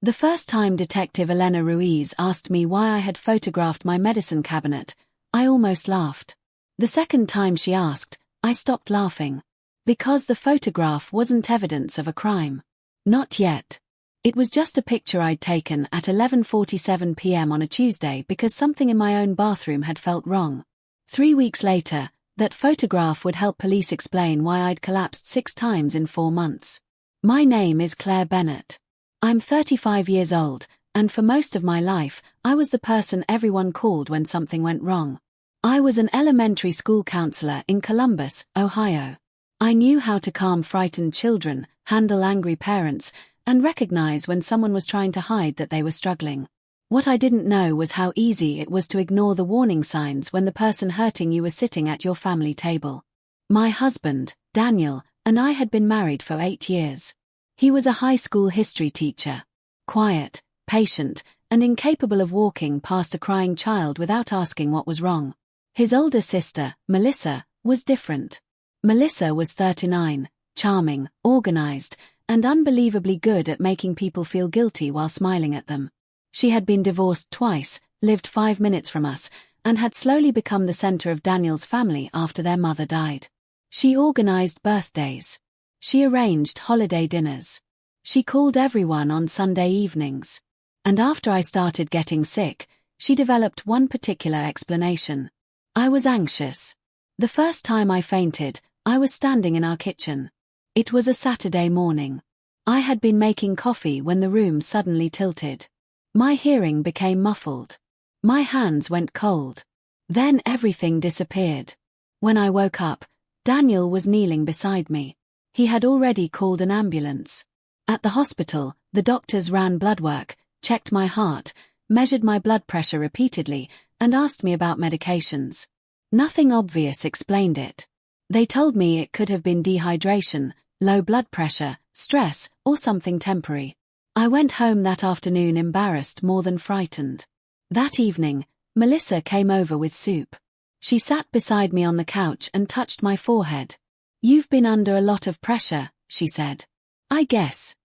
The first time Detective Elena Ruiz asked me why I had photographed my medicine cabinet, I almost laughed. The second time she asked, I stopped laughing. Because the photograph wasn't evidence of a crime. Not yet. It was just a picture I'd taken at 11:47 p.m. on a Tuesday because something in my own bathroom had felt wrong. 3 weeks later, that photograph would help police explain why I'd collapsed 6 times in 4 months. My name is Claire Bennett. I'm 35 years old, and for most of my life, I was the person everyone called when something went wrong. I was an elementary school counselor in Columbus, Ohio. I knew how to calm frightened children, handle angry parents, and recognize when someone was trying to hide that they were struggling. What I didn't know was how easy it was to ignore the warning signs when the person hurting you was sitting at your family table. My husband, Daniel, and I had been married for 8 years. He was a high school history teacher. Quiet, patient, and incapable of walking past a crying child without asking what was wrong. His older sister, Melissa, was different. Melissa was 39, charming, organized, and unbelievably good at making people feel guilty while smiling at them. She had been divorced twice, lived 5 minutes from us, and had slowly become the center of Daniel's family after their mother died. She organized birthdays. She arranged holiday dinners. She called everyone on Sunday evenings. And after I started getting sick, she developed one particular explanation. I was anxious. The first time I fainted, I was standing in our kitchen. It was a Saturday morning. I had been making coffee when the room suddenly tilted. My hearing became muffled. My hands went cold. Then everything disappeared. When I woke up, Daniel was kneeling beside me. He had already called an ambulance. At the hospital, the doctors ran blood work, checked my heart, measured my blood pressure repeatedly, and asked me about medications. Nothing obvious explained it. They told me it could have been dehydration, low blood pressure, stress, or something temporary. I went home that afternoon embarrassed more than frightened. That evening, Melissa came over with soup. She sat beside me on the couch and touched my forehead. "You've been under a lot of pressure," she said. "I guess."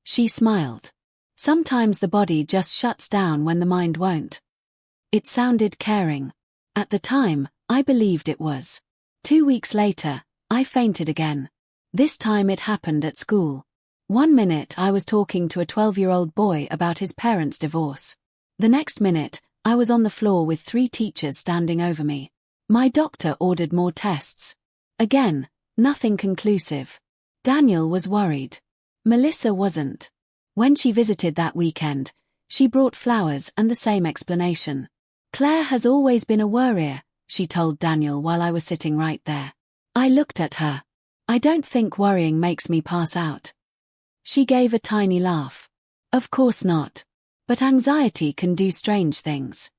She smiled. Sometimes the body just shuts down when the mind won't. It sounded caring. At the time, I believed it was. 2 weeks later, I fainted again. This time it happened at school. 1 minute I was talking to a 12-year-old boy about his parents' divorce. The next minute, I was on the floor with 3 teachers standing over me. My doctor ordered more tests. Again, nothing conclusive. Daniel was worried. Melissa wasn't. When she visited that weekend, she brought flowers and the same explanation. "Claire has always been a worrier," she told Daniel while I was sitting right there. I looked at her. "I don't think worrying makes me pass out." She gave a tiny laugh. "Of course not. But anxiety can do strange things."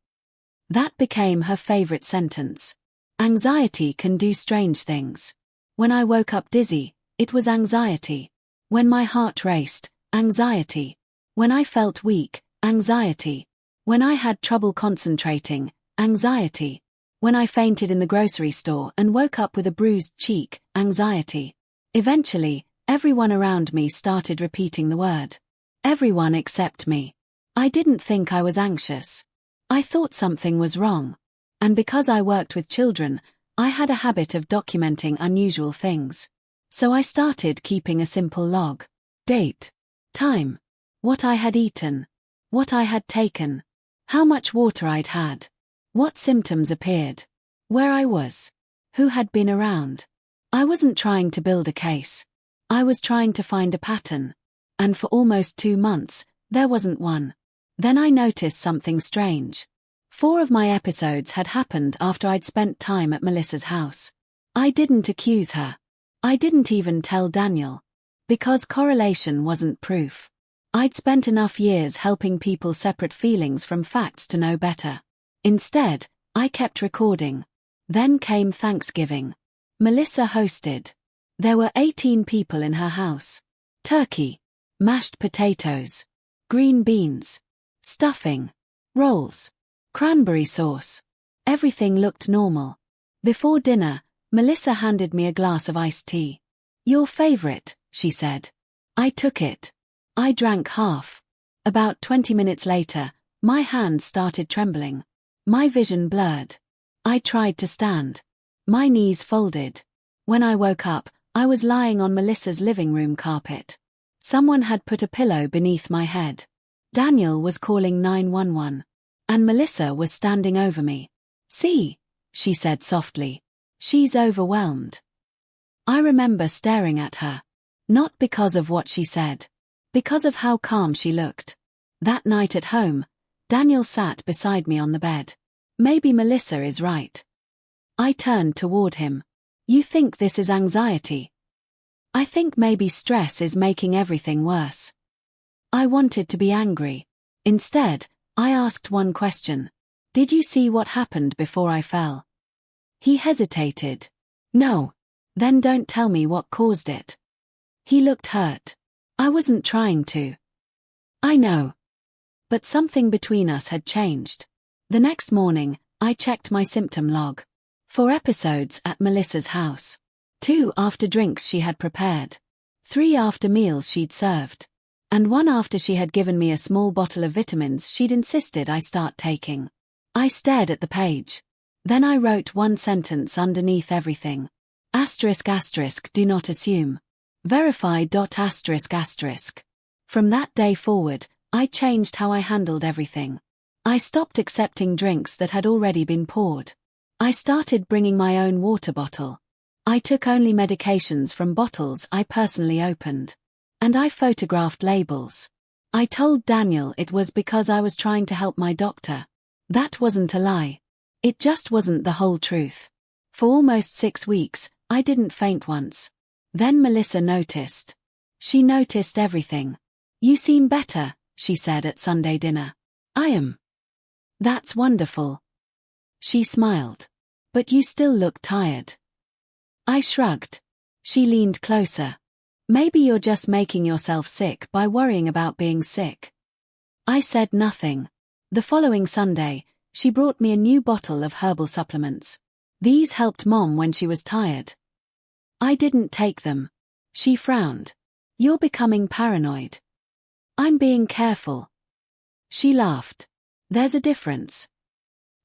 That became her favorite sentence. Anxiety can do strange things. When I woke up dizzy, it was anxiety. When my heart raced, anxiety. When I felt weak, anxiety. When I had trouble concentrating, anxiety. When I fainted in the grocery store and woke up with a bruised cheek, anxiety. Eventually, everyone around me started repeating the word. Everyone except me. I didn't think I was anxious. I thought something was wrong. And because I worked with children, I had a habit of documenting unusual things. So I started keeping a simple log. Date. Time. What I had eaten. What I had taken. How much water I'd had. What symptoms appeared. Where I was. Who had been around. I wasn't trying to build a case. I was trying to find a pattern. And for almost 2 months, there wasn't one. Then I noticed something strange. 4 of my episodes had happened after I'd spent time at Melissa's house. I didn't accuse her. I didn't even tell Daniel. Because correlation wasn't proof. I'd spent enough years helping people separate feelings from facts to know better. Instead, I kept recording. Then came Thanksgiving. Melissa hosted. There were 18 people in her house. Turkey. Mashed potatoes. Green beans. Stuffing. Rolls. Cranberry sauce. Everything looked normal. Before dinner, Melissa handed me a glass of iced tea. "Your favorite," she said. I took it. I drank half. About 20 minutes later, my hands started trembling. My vision blurred. I tried to stand. My knees folded. When I woke up, I was lying on Melissa's living room carpet. Someone had put a pillow beneath my head. Daniel was calling 911. And Melissa was standing over me. "See," she said softly. "She's overwhelmed." I remember staring at her. Not because of what she said. Because of how calm she looked. That night at home, Daniel sat beside me on the bed. Maybe Melissa is right. I turned toward him. "You think this is anxiety?" "I think maybe stress is making everything worse." I wanted to be angry. Instead, I asked one question. "Did you see what happened before I fell?" He hesitated. "No." "Then don't tell me what caused it." He looked hurt. "I wasn't trying to." "I know." But something between us had changed. The next morning, I checked my symptom log. 4 episodes at Melissa's house. 2 after drinks she had prepared. 3 after meals she'd served. And 1 after she had given me a small bottle of vitamins she'd insisted I start taking. I stared at the page. Then I wrote one sentence underneath everything. ***, do not assume. Verify. ***. From that day forward, I changed how I handled everything. I stopped accepting drinks that had already been poured. I started bringing my own water bottle. I took only medications from bottles I personally opened. And I photographed labels. I told Daniel it was because I was trying to help my doctor. That wasn't a lie. It just wasn't the whole truth. For almost 6 weeks, I didn't faint once. Then Melissa noticed. She noticed everything. "You seem better," she said at Sunday dinner. "I am." "That's wonderful." She smiled. "But you still look tired." I shrugged. She leaned closer. "Maybe you're just making yourself sick by worrying about being sick." I said nothing. The following Sunday, she brought me a new bottle of herbal supplements. These helped Mom when she was tired. I didn't take them. She frowned. "You're becoming paranoid." "I'm being careful." She laughed. "There's a difference."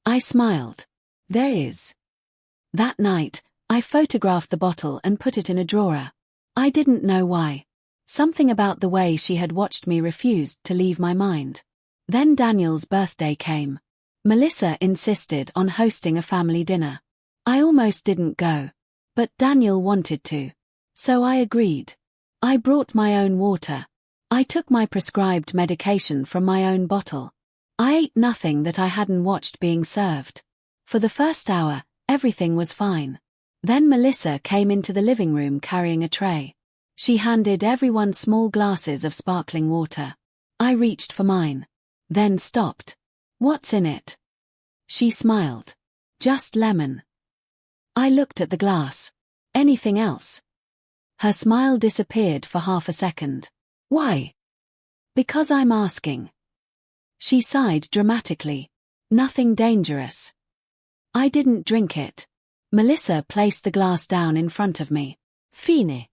I smiled. "There is." That night, I photographed the bottle and put it in a drawer. I didn't know why. Something about the way she had watched me refused to leave my mind. Then Daniel's birthday came. Melissa insisted on hosting a family dinner. I almost didn't go. But Daniel wanted to. So I agreed. I brought my own water. I took my prescribed medication from my own bottle. I ate nothing that I hadn't watched being served. For the first hour, everything was fine. Then Melissa came into the living room carrying a tray. She handed everyone small glasses of sparkling water. I reached for mine. Then stopped. "What's in it?" She smiled. "Just lemon." I looked at the glass. "Anything else?" Her smile disappeared for half a second. "Why?" "Because I'm asking." She sighed dramatically. "Nothing dangerous." I didn't drink it. Melissa placed the glass down in front of me. "Fine."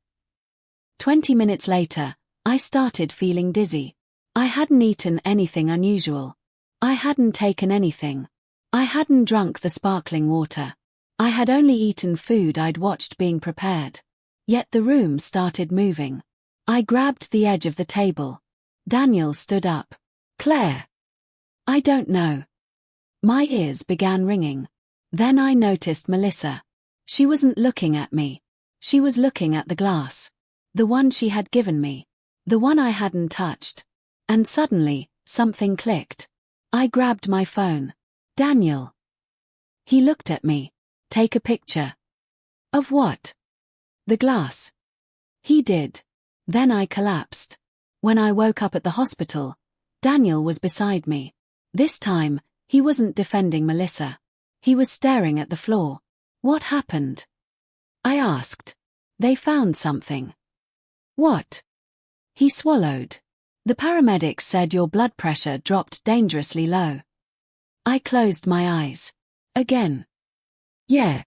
20 minutes later, I started feeling dizzy. I hadn't eaten anything unusual. I hadn't taken anything. I hadn't drunk the sparkling water. I had only eaten food I'd watched being prepared. Yet the room started moving. I grabbed the edge of the table. Daniel stood up. "Claire." "I don't know." My ears began ringing. Then I noticed Melissa. She wasn't looking at me. She was looking at the glass. The one she had given me. The one I hadn't touched. And suddenly, something clicked. I grabbed my phone. "Daniel." He looked at me. "Take a picture." "Of what?" "The glass." He did. Then I collapsed. When I woke up at the hospital, Daniel was beside me. This time, he wasn't defending Melissa. He was staring at the floor. "What happened?" I asked. "They found something." "What?" He swallowed. "The paramedics said your blood pressure dropped dangerously low." I closed my eyes. "Again?" "Yeah."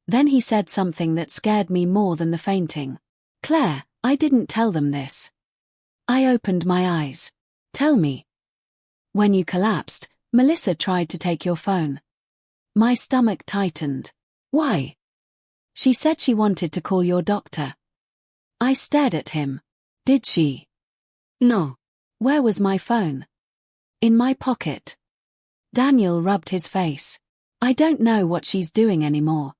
Then he said something that scared me more than the fainting. "Claire, I didn't tell them this." I opened my eyes. Tell me. When you collapsed, Melissa tried to take your phone. My stomach tightened. Why? She said she wanted to call your doctor. I stared at him. Did she? No. Where was my phone? In my pocket. Daniel rubbed his face. I don't know what she's doing anymore.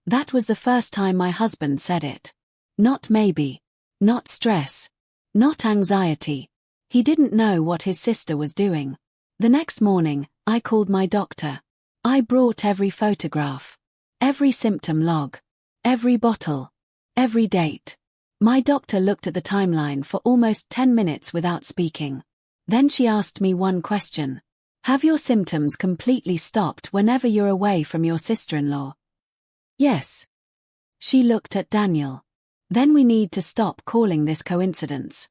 That was the first time my husband said it. Not maybe. Not stress. Not anxiety. He didn't know what his sister was doing. The next morning, I called my doctor. I brought every photograph. Every symptom log. Every bottle. Every date. My doctor looked at the timeline for almost 10 minutes without speaking. Then she asked me one question. Have your symptoms completely stopped whenever you're away from your sister-in-law? Yes. She looked at Daniel. Then we need to stop calling this coincidence.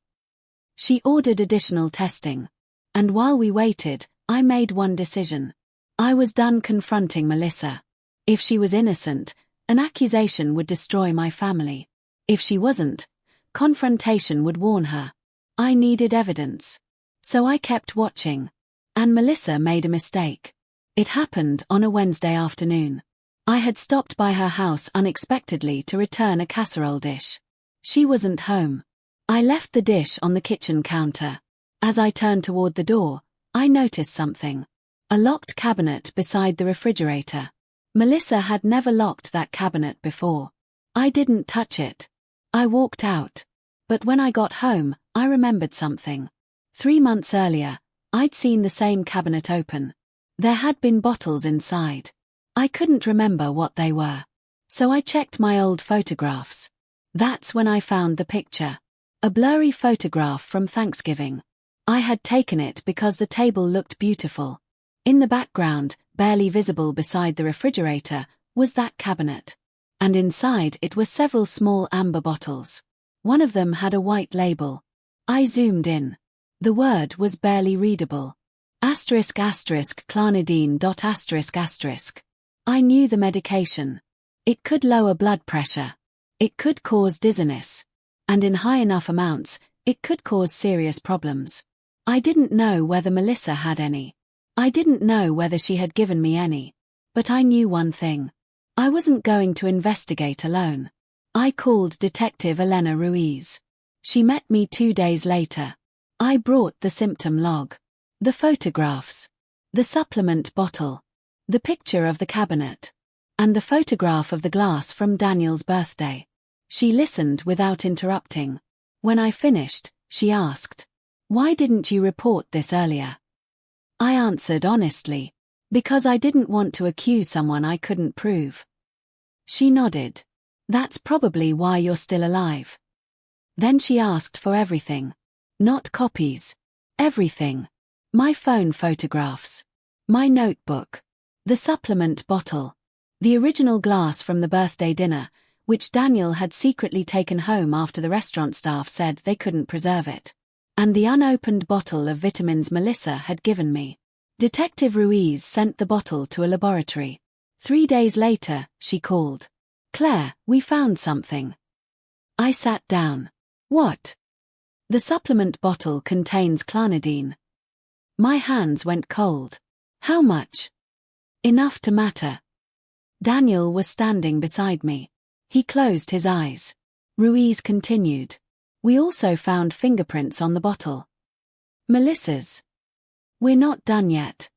She ordered additional testing. And while we waited, I made one decision. I was done confronting Melissa. If she was innocent, an accusation would destroy my family. If she wasn't, confrontation would warn her. I needed evidence. So I kept watching. And Melissa made a mistake. It happened on a Wednesday afternoon. I had stopped by her house unexpectedly to return a casserole dish. She wasn't home. I left the dish on the kitchen counter. As I turned toward the door, I noticed something. A locked cabinet beside the refrigerator. Melissa had never locked that cabinet before. I didn't touch it. I walked out. But when I got home, I remembered something. 3 months earlier, I'd seen the same cabinet open. There had been bottles inside. I couldn't remember what they were. So I checked my old photographs. That's when I found the picture. A blurry photograph from Thanksgiving. I had taken it because the table looked beautiful. In the background, barely visible beside the refrigerator, was that cabinet. And inside it were several small amber bottles. One of them had a white label. I zoomed in. The word was barely readable. Asterisk asterisk clonidine dot asterisk asterisk. I knew the medication. It could lower blood pressure. It could cause dizziness. And in high enough amounts, it could cause serious problems. I didn't know whether Melissa had any. I didn't know whether she had given me any. But I knew one thing. I wasn't going to investigate alone. I called Detective Elena Ruiz. She met me 2 days later. I brought the symptom log. The photographs. The supplement bottle. The picture of the cabinet. And the photograph of the glass from Daniel's birthday. She listened without interrupting. When I finished, she asked, "Why didn't you report this earlier?" I answered honestly. Because I didn't want to accuse someone I couldn't prove. She nodded. That's probably why you're still alive. Then she asked for everything. Not copies. Everything. My phone photographs. My notebook. The supplement bottle. The original glass from the birthday dinner, which Daniel had secretly taken home after the restaurant staff said they couldn't preserve it. And the unopened bottle of vitamins Melissa had given me. Detective Ruiz sent the bottle to a laboratory. 3 days later, she called. "Claire, we found something." I sat down. "What?" "The supplement bottle contains clonidine." My hands went cold. "How much?" "Enough to matter." Daniel was standing beside me. He closed his eyes. Ruiz continued. "We also found fingerprints on the bottle. Melissa's." "We're not done yet."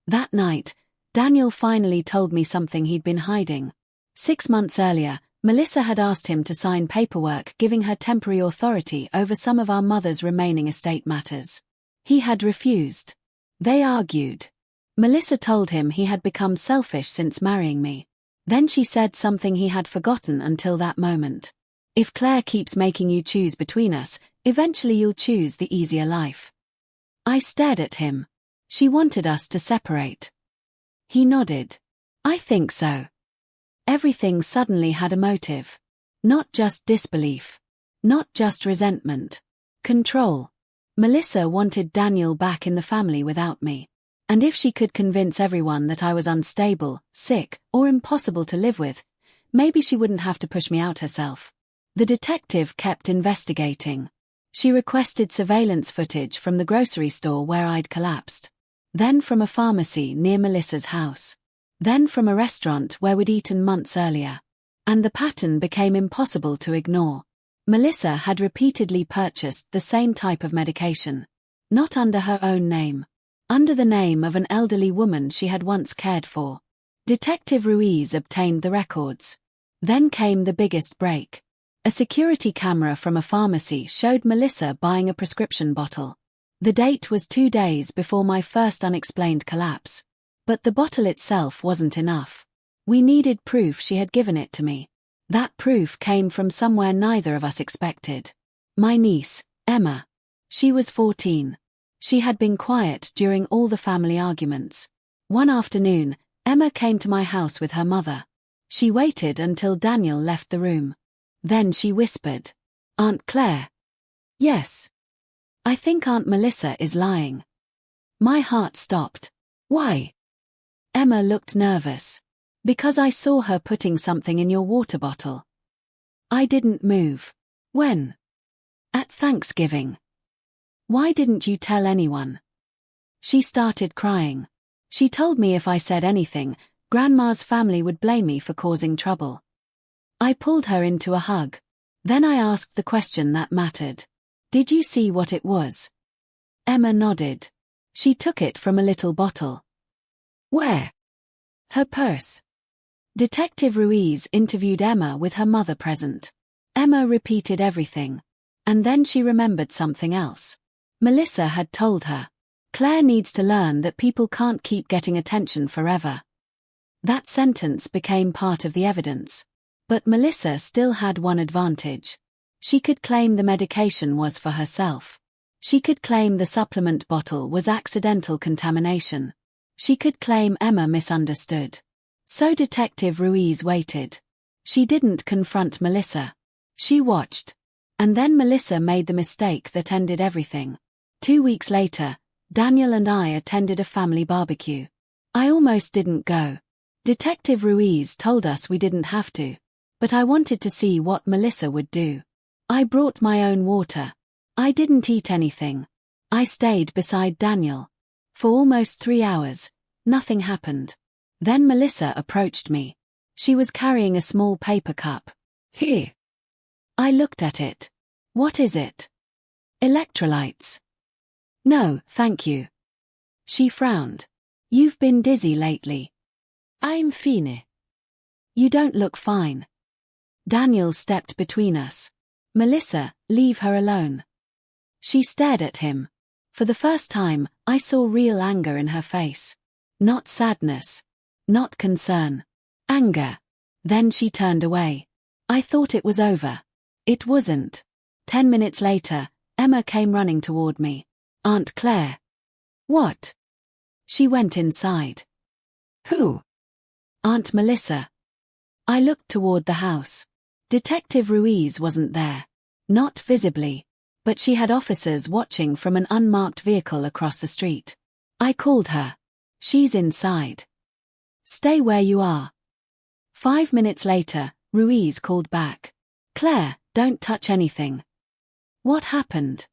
That night, Daniel finally told me something he'd been hiding. 6 months earlier, Melissa had asked him to sign paperwork giving her temporary authority over some of our mother's remaining estate matters. He had refused. They argued. Melissa told him he had become selfish since marrying me. Then she said something he had forgotten until that moment. "If Claire keeps making you choose between us, eventually you'll choose the easier life." I stared at him. "She wanted us to separate." He nodded. "I think so." Everything suddenly had a motive. Not just disbelief. Not just resentment. Control. Melissa wanted Daniel back in the family without me. And if she could convince everyone that I was unstable, sick, or impossible to live with, maybe she wouldn't have to push me out herself. The detective kept investigating. She requested surveillance footage from the grocery store where I'd collapsed. Then from a pharmacy near Melissa's house. Then from a restaurant where we'd eaten months earlier. And the pattern became impossible to ignore. Melissa had repeatedly purchased the same type of medication. Not under her own name. Under the name of an elderly woman she had once cared for. Detective Ruiz obtained the records. Then came the biggest break. A security camera from a pharmacy showed Melissa buying a prescription bottle. The date was 2 days before my first unexplained collapse. But the bottle itself wasn't enough. We needed proof she had given it to me. That proof came from somewhere neither of us expected. My niece, Emma. She was 14. She had been quiet during all the family arguments. One afternoon, Emma came to my house with her mother. She waited until Daniel left the room. Then she whispered, "Aunt Claire." "Yes. I think Aunt Melissa is lying." My heart stopped. "Why?" Emma looked nervous. "Because I saw her putting something in your water bottle." I didn't move. "When?" "At Thanksgiving." "Why didn't you tell anyone?" She started crying. She told me if I said anything, Grandma's family would blame me for causing trouble. I pulled her into a hug. Then I asked the question that mattered. "Did you see what it was?" Emma nodded. "She took it from a little bottle." "Where?" "Her purse." Detective Ruiz interviewed Emma with her mother present. Emma repeated everything. And then she remembered something else. Melissa had told her, "Claire needs to learn that people can't keep getting attention forever." That sentence became part of the evidence. But Melissa still had one advantage. She could claim the medication was for herself. She could claim the supplement bottle was accidental contamination. She could claim Emma misunderstood. So Detective Ruiz waited. She didn't confront Melissa. She watched. And then Melissa made the mistake that ended everything. 2 weeks later, Daniel and I attended a family barbecue. I almost didn't go. Detective Ruiz told us we didn't have to. But I wanted to see what Melissa would do. I brought my own water. I didn't eat anything. I stayed beside Daniel. For almost 3 hours, nothing happened. Then Melissa approached me. She was carrying a small paper cup. "Here." I looked at it. "What is it?" "Electrolytes." "No, thank you." She frowned. "You've been dizzy lately." "I'm fine." "You don't look fine." Daniel stepped between us. "Melissa, leave her alone." She stared at him. For the first time, I saw real anger in her face. Not sadness. Not concern. Anger. Then she turned away. I thought it was over. It wasn't. 10 minutes later, Emma came running toward me. "Aunt Claire." "What?" She went inside. "Who?" "Aunt Melissa." I looked toward the house. Detective Ruiz wasn't there. Not visibly. But she had officers watching from an unmarked vehicle across the street. I called her. "She's inside." "Stay where you are." 5 minutes later, Ruiz called back. "Claire, don't touch anything." "What happened?"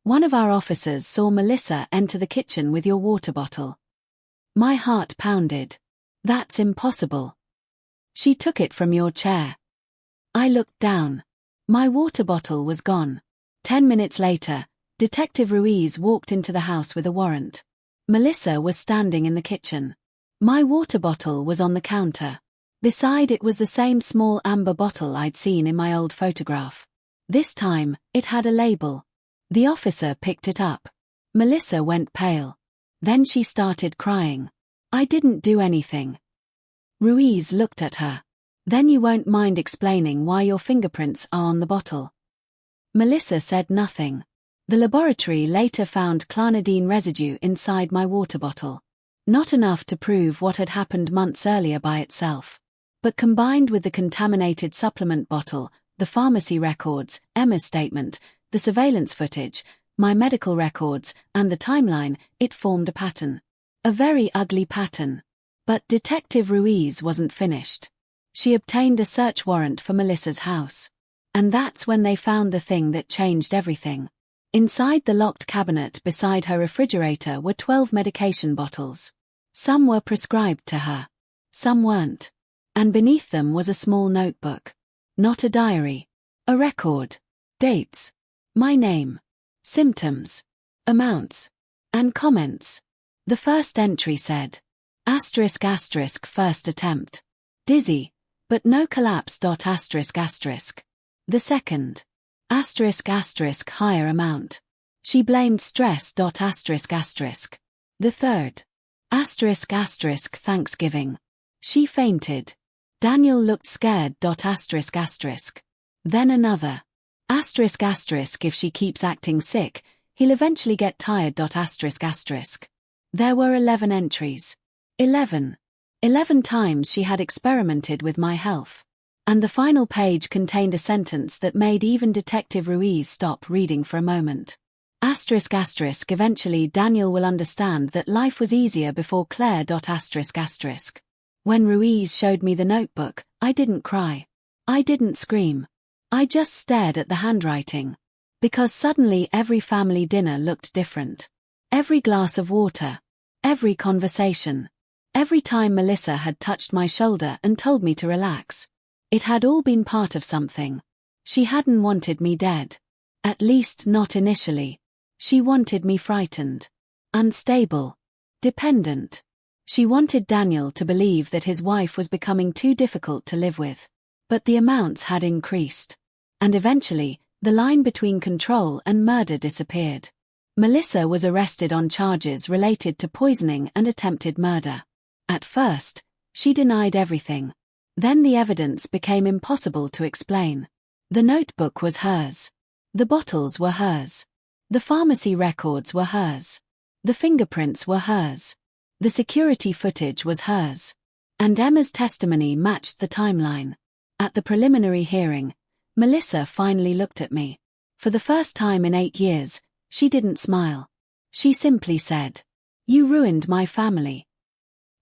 "One of our officers saw Melissa enter the kitchen with your water bottle." My heart pounded. "That's impossible." "She took it from your chair." I looked down. My water bottle was gone. 10 minutes later, Detective Ruiz walked into the house with a warrant. Melissa was standing in the kitchen. My water bottle was on the counter. Beside it was the same small amber bottle I'd seen in my old photograph. This time, it had a label. The officer picked it up. Melissa went pale. Then she started crying. "I didn't do anything." Ruiz looked at her. "Then you won't mind explaining why your fingerprints are on the bottle?" Melissa said nothing. The laboratory later found clonidine residue inside my water bottle. Not enough to prove what had happened months earlier by itself. But combined with the contaminated supplement bottle, the pharmacy records, Emma's statement, the surveillance footage, my medical records, and the timeline, it formed a pattern. A very ugly pattern. But Detective Ruiz wasn't finished. She obtained a search warrant for Melissa's house. And that's when they found the thing that changed everything. Inside the locked cabinet beside her refrigerator were 12 medication bottles. Some were prescribed to her. Some weren't. And beneath them was a small notebook. Not a diary. A record. Dates. My name. Symptoms. Amounts. And comments. The first entry said, ***, first attempt. Dizzy, but no collapse. ***. The second, ***, higher amount. She blamed stress. ***. The third, ***, Thanksgiving. She fainted. Daniel looked scared. ***. Then another, ***, if she keeps acting sick, he'll eventually get tired. ***. There were 11 entries. 11 times she had experimented with my health. And the final page contained a sentence that made even Detective Ruiz stop reading for a moment. ***, eventually Daniel will understand that life was easier before Claire. ***. When Ruiz showed me the notebook, I didn't cry. I didn't scream. I just stared at the handwriting. Because suddenly every family dinner looked different. Every glass of water. Every conversation. Every time Melissa had touched my shoulder and told me to relax. It had all been part of something. She hadn't wanted me dead. At least not initially. She wanted me frightened. Unstable. Dependent. She wanted Daniel to believe that his wife was becoming too difficult to live with. But the amounts had increased. And eventually, the line between control and murder disappeared. Melissa was arrested on charges related to poisoning and attempted murder. At first, she denied everything. Then the evidence became impossible to explain. The notebook was hers. The bottles were hers. The pharmacy records were hers. The fingerprints were hers. The security footage was hers. And Emma's testimony matched the timeline. At the preliminary hearing, Melissa finally looked at me. For the first time in 8 years, she didn't smile. She simply said, "You ruined my family."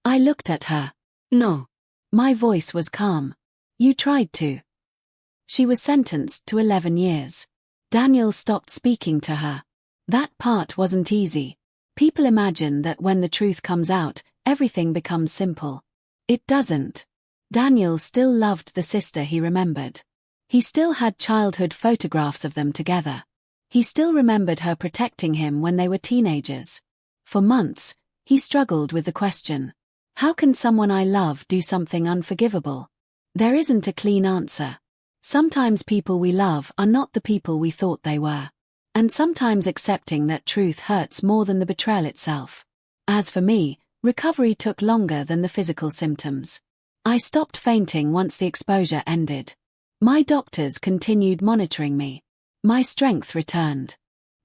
I looked at her. No. My voice was calm. "You tried to." She was sentenced to 11 years. Daniel stopped speaking to her. That part wasn't easy. People imagine that when the truth comes out, everything becomes simple. It doesn't. Daniel still loved the sister he remembered. He still had childhood photographs of them together. He still remembered her protecting him when they were teenagers. For months, he struggled with the question, how can someone I love do something unforgivable? There isn't a clean answer. Sometimes people we love are not the people we thought they were. And sometimes accepting that truth hurts more than the betrayal itself. As for me, recovery took longer than the physical symptoms. I stopped fainting once the exposure ended. My doctors continued monitoring me. My strength returned.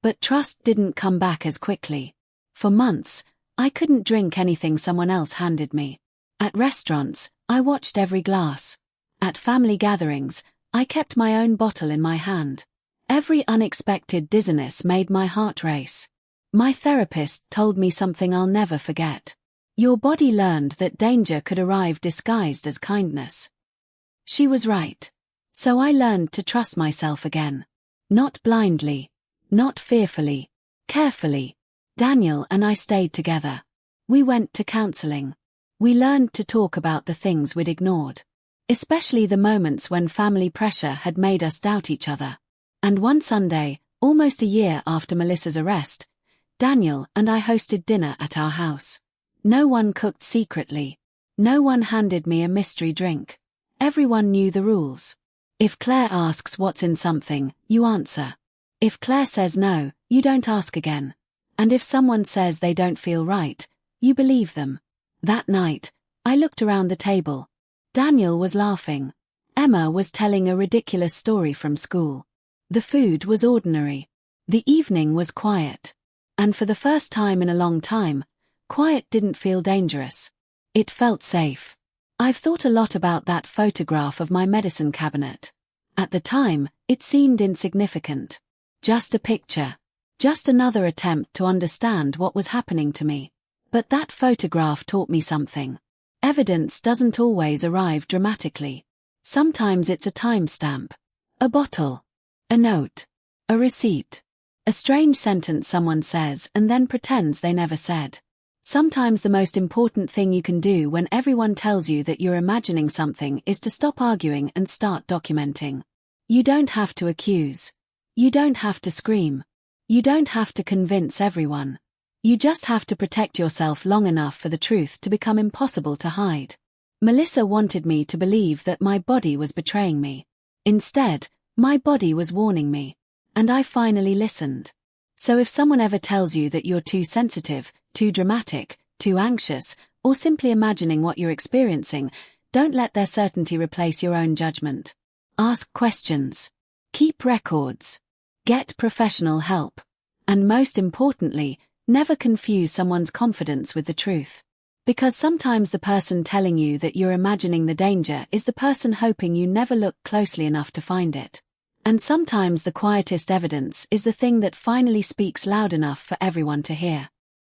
But trust didn't come back as quickly. For months, I couldn't drink anything someone else handed me. At restaurants, I watched every glass. At family gatherings, I kept my own bottle in my hand. Every unexpected dizziness made my heart race. My therapist told me something I'll never forget. Your body learned that danger could arrive disguised as kindness. She was right. So I learned to trust myself again. Not blindly. Not fearfully. Carefully. Daniel and I stayed together. We went to counseling. We learned to talk about the things we'd ignored. Especially the moments when family pressure had made us doubt each other. And one Sunday, almost a year after Melissa's arrest, Daniel and I hosted dinner at our house. No one cooked secretly. No one handed me a mystery drink. Everyone knew the rules. If Claire asks what's in something, you answer. If Claire says no, you don't ask again. And if someone says they don't feel right, you believe them. That night, I looked around the table. Daniel was laughing. Emma was telling a ridiculous story from school. The food was ordinary. The evening was quiet. And for the first time in a long time, quiet didn't feel dangerous. It felt safe. I've thought a lot about that photograph of my medicine cabinet. At the time, it seemed insignificant. Just a picture. Just another attempt to understand what was happening to me. But that photograph taught me something. Evidence doesn't always arrive dramatically. Sometimes it's a timestamp. A bottle. A note. A receipt. A strange sentence someone says and then pretends they never said. Sometimes the most important thing you can do when everyone tells you that you're imagining something is to stop arguing and start documenting. You don't have to accuse. You don't have to scream. You don't have to convince everyone. You just have to protect yourself long enough for the truth to become impossible to hide. Melissa wanted me to believe that my body was betraying me. Instead, my body was warning me. And I finally listened. So if someone ever tells you that you're too sensitive, too dramatic, too anxious, or simply imagining what you're experiencing, don't let their certainty replace your own judgment. Ask questions. Keep records. Get professional help. And most importantly, never confuse someone's confidence with the truth. Because sometimes the person telling you that you're imagining the danger is the person hoping you never look closely enough to find it. And sometimes the quietest evidence is the thing that finally speaks loud enough for everyone to hear.